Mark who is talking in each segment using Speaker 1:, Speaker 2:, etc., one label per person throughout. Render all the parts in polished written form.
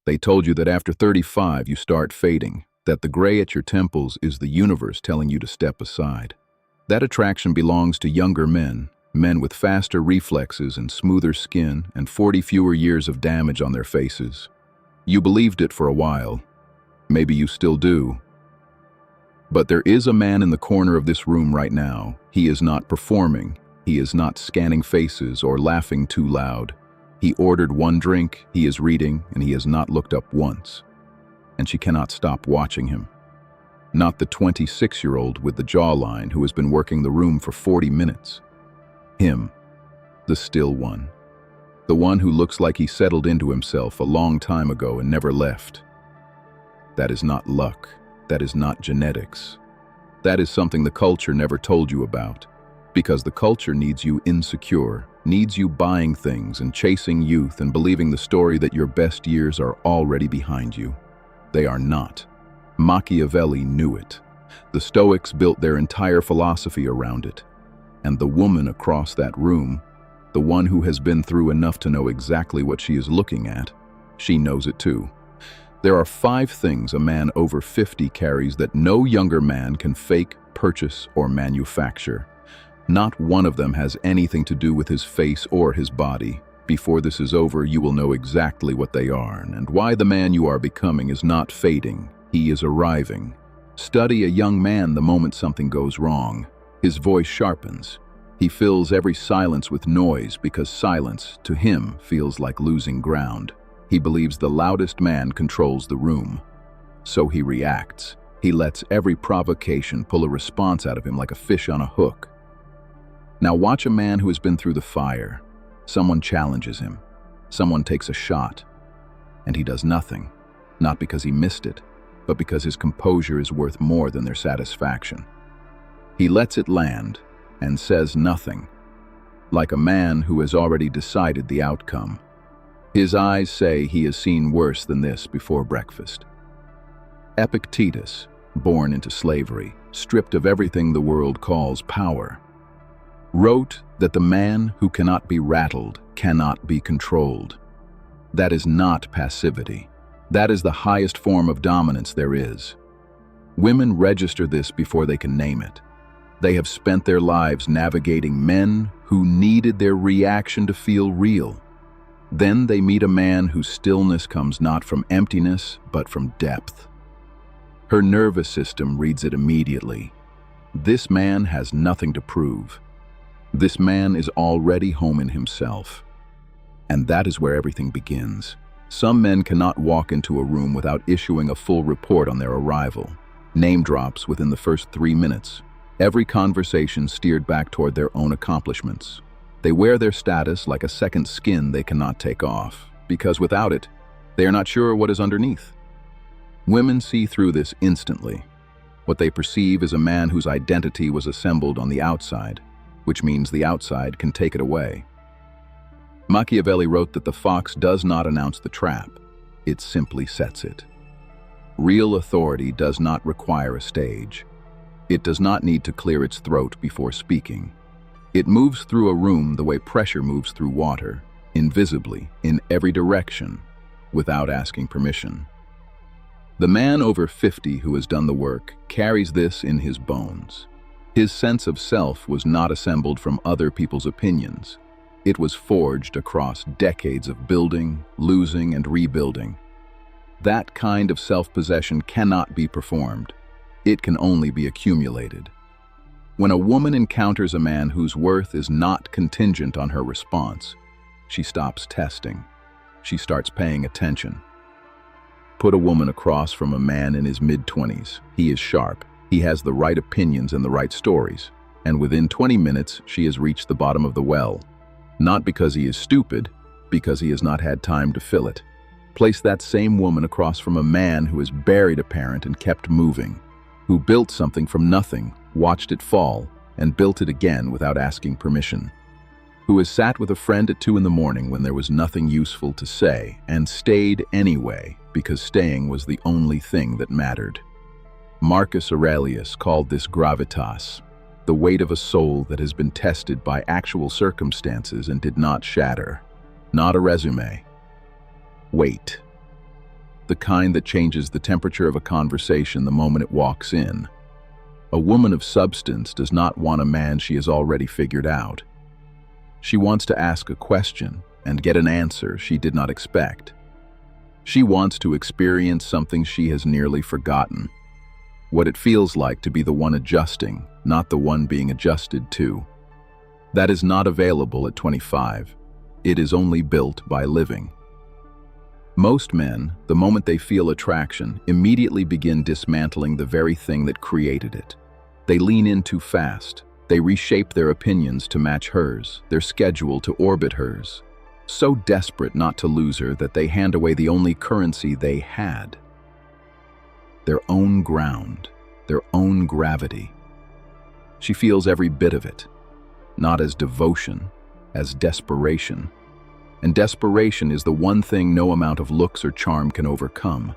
Speaker 1: They told you that after 35 you start fading, that the gray at your temples is the universe telling you to step aside. That attraction belongs to younger men, men with faster reflexes and smoother skin and 40 fewer years of damage on their faces. You believed it for a while. Maybe you still do. But there is a man in the corner of this room right now. He is not performing. He is not scanning faces or laughing too loud. He ordered one drink, he is reading, and he has not looked up once. And she cannot stop watching him. Not the 26-year-old with the jawline who has been working the room for 40 minutes. Him, the still one. The one who looks like he settled into himself a long time ago and never left. That is not luck. That is not genetics. That is something the culture never told you about. Because the culture needs you insecure, needs you buying things and chasing youth and believing the story that your best years are already behind you. They are not. Machiavelli knew it. The Stoics built their entire philosophy around it. And the woman across that room, the one who has been through enough to know exactly what she is looking at, she knows it too. There are 5 things a man over 50 carries that no younger man can fake, purchase, or manufacture. Not one of them has anything to do with his face or his body. Before this is over, you will know exactly what they are and why the man you are becoming is not fading. He is arriving. Study a young man the moment something goes wrong. His voice sharpens. He fills every silence with noise because silence, to him, feels like losing ground. He believes the loudest man controls the room. So he reacts. He lets every provocation pull a response out of him like a fish on a hook. Now watch a man who has been through the fire. Someone challenges him. Someone takes a shot. And he does nothing. Not because he missed it, but because his composure is worth more than their satisfaction. He lets it land and says nothing, like a man who has already decided the outcome. His eyes say he has seen worse than this before breakfast. Epictetus, born into slavery, stripped of everything the world calls power, wrote that the man who cannot be rattled cannot be controlled. That is not passivity. That is the highest form of dominance there is. Women register this before they can name it. They have spent their lives navigating men who needed their reaction to feel real. Then they meet a man whose stillness comes not from emptiness, but from depth. Her nervous system reads it immediately. This man has nothing to prove. This man is already home in himself. And that is where everything begins. Some men cannot walk into a room without issuing a full report on their arrival. Name drops within the first 3 minutes. Every conversation steered back toward their own accomplishments. They wear their status like a second skin they cannot take off, because without it, they are not sure what is underneath. Women see through this instantly. What they perceive is a man whose identity was assembled on the outside, which means the outside can take it away. Machiavelli wrote that the fox does not announce the trap, it simply sets it. Real authority does not require a stage. It does not need to clear its throat before speaking. It moves through a room the way pressure moves through water, invisibly, in every direction, without asking permission. The man over 50 who has done the work carries this in his bones. His sense of self was not assembled from other people's opinions. It was forged across decades of building, losing, and rebuilding. That kind of self-possession cannot be performed. It can only be accumulated. When a woman encounters a man whose worth is not contingent on her response, she stops testing. She starts paying attention. Put a woman across from a man in his mid-20s. He is sharp. He has the right opinions and the right stories. And within 20 minutes, she has reached the bottom of the well. Not because he is stupid, because he has not had time to fill it. Place that same woman across from a man who has buried a parent and kept moving, who built something from nothing, watched it fall, and built it again without asking permission, who has sat with a friend at 2 a.m. when there was nothing useful to say, and stayed anyway, because staying was the only thing that mattered. Marcus Aurelius called this gravitas, the weight of a soul that has been tested by actual circumstances and did not shatter. Not a resume. Weight. the kind that changes the temperature of a conversation the moment it walks in. A woman of substance does not want a man she has already figured out. She wants to ask a question and get an answer she did not expect. She wants to experience something she has nearly forgotten. What it feels like to be the one adjusting, not the one being adjusted to. That is not available at 25. It is only built by living. Most men, the moment they feel attraction, immediately begin dismantling the very thing that created it. They lean in too fast. They reshape their opinions to match hers, their schedule to orbit hers. So desperate not to lose her that they hand away the only currency they had. Their own ground, their own gravity. She feels every bit of it, not as devotion, as desperation. And desperation is the one thing no amount of looks or charm can overcome.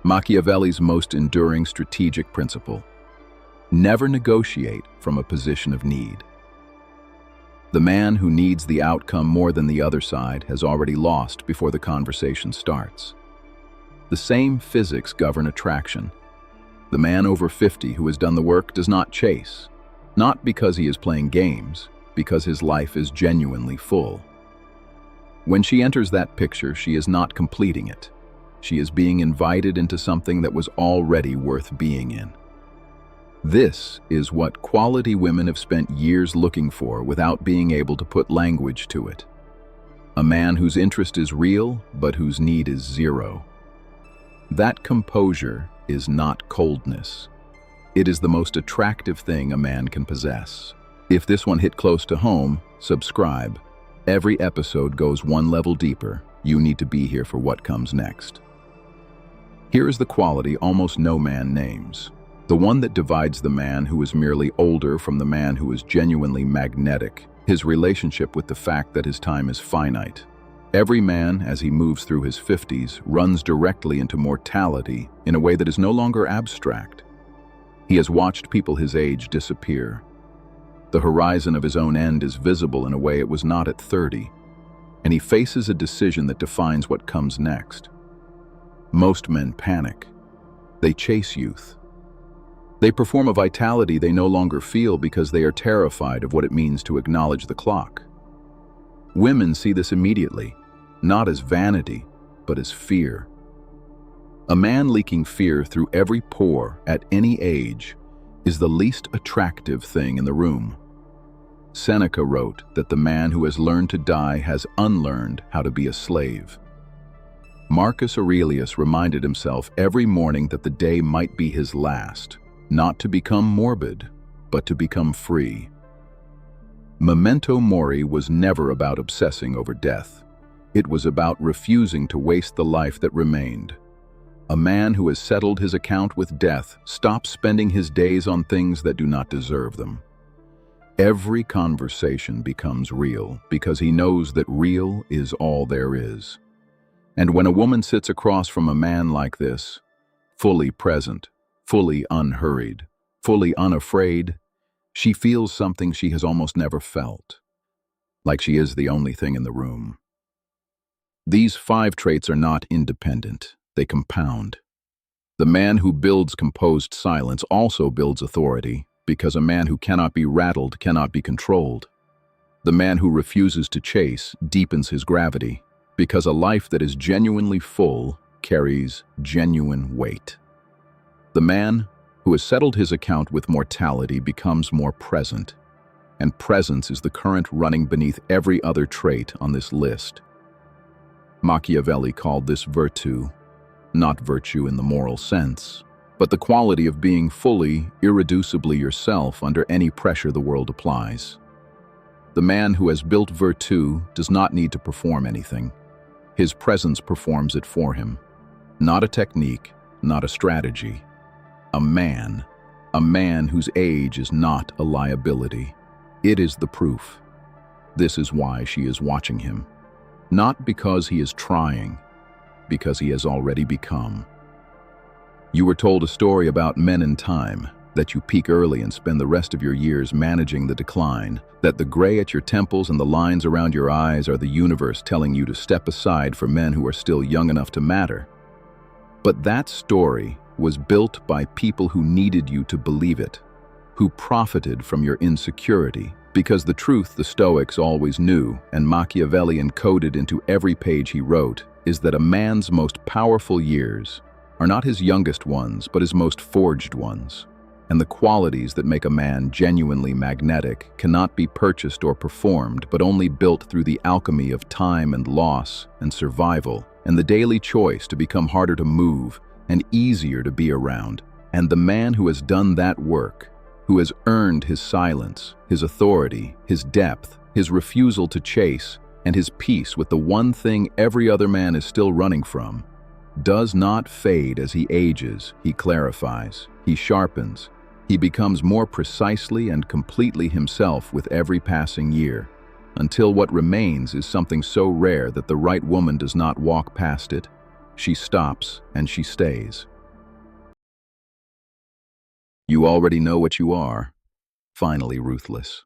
Speaker 1: Machiavelli's most enduring strategic principle: never negotiate from a position of need. The man who needs the outcome more than the other side has already lost before the conversation starts. The same physics govern attraction. The man over 50 who has done the work does not chase, not because he is playing games, because his life is genuinely full. When she enters that picture, she is not completing it. She is being invited into something that was already worth being in. This is what quality women have spent years looking for without being able to put language to it. A man whose interest is real, but whose need is zero. That composure is not coldness. It is the most attractive thing a man can possess. If this one hit close to home, subscribe. Every episode goes one level deeper. You need to be here for what comes next. Here is the quality almost no man names. The one that divides the man who is merely older from the man who is genuinely magnetic, his relationship with the fact that his time is finite. Every man, as he moves through his 50s, runs directly into mortality in a way that is no longer abstract. He has watched people his age disappear. The horizon of his own end is visible in a way it was not at 30, and he faces a decision that defines what comes next. Most men panic. They chase youth. They perform a vitality they no longer feel because they are terrified of what it means to acknowledge the clock. Women see this immediately, not as vanity, but as fear. A man leaking fear through every pore at any age is the least attractive thing in the room. Seneca wrote that the man who has learned to die has unlearned how to be a slave. Marcus Aurelius reminded himself every morning that the day might be his last, not to become morbid, but to become free. Memento mori was never about obsessing over death. It was about refusing to waste the life that remained. A man who has settled his account with death stops spending his days on things that do not deserve them. Every conversation becomes real because he knows that real is all there is. And when a woman sits across from a man like this, fully present, fully unhurried, fully unafraid, she feels something she has almost never felt, like she is the only thing in the room. These 5 traits are not independent, they compound. The man who builds composed silence also builds authority, because a man who cannot be rattled cannot be controlled. The man who refuses to chase deepens his gravity, because a life that is genuinely full carries genuine weight. The man who has settled his account with mortality becomes more present, and presence is the current running beneath every other trait on this list. Machiavelli called this virtue, not virtue in the moral sense, but the quality of being fully, irreducibly yourself under any pressure the world applies. The man who has built virtue does not need to perform anything. His presence performs it for him. Not a technique, not a strategy. A man whose age is not a liability. It is the proof. This is why she is watching him. Not because he is trying, because he has already become. You were told a story about men in time, that you peak early and spend the rest of your years managing the decline, that the gray at your temples and the lines around your eyes are the universe telling you to step aside for men who are still young enough to matter. But that story was built by people who needed you to believe it, who profited from your insecurity, because the truth the Stoics always knew, and Machiavelli encoded into every page he wrote, is that a man's most powerful years are not his youngest ones, but his most forged ones. And the qualities that make a man genuinely magnetic cannot be purchased or performed, but only built through the alchemy of time and loss and survival, and the daily choice to become harder to move and easier to be around. And the man who has done that work, who has earned his silence, his authority, his depth, his refusal to chase, and his peace with the one thing every other man is still running from, does not fade as he ages. He clarifies, he sharpens, he becomes more precisely and completely himself with every passing year, until what remains is something so rare that the right woman does not walk past it. She stops and she stays. You already know what you are. Finally, Ruthless.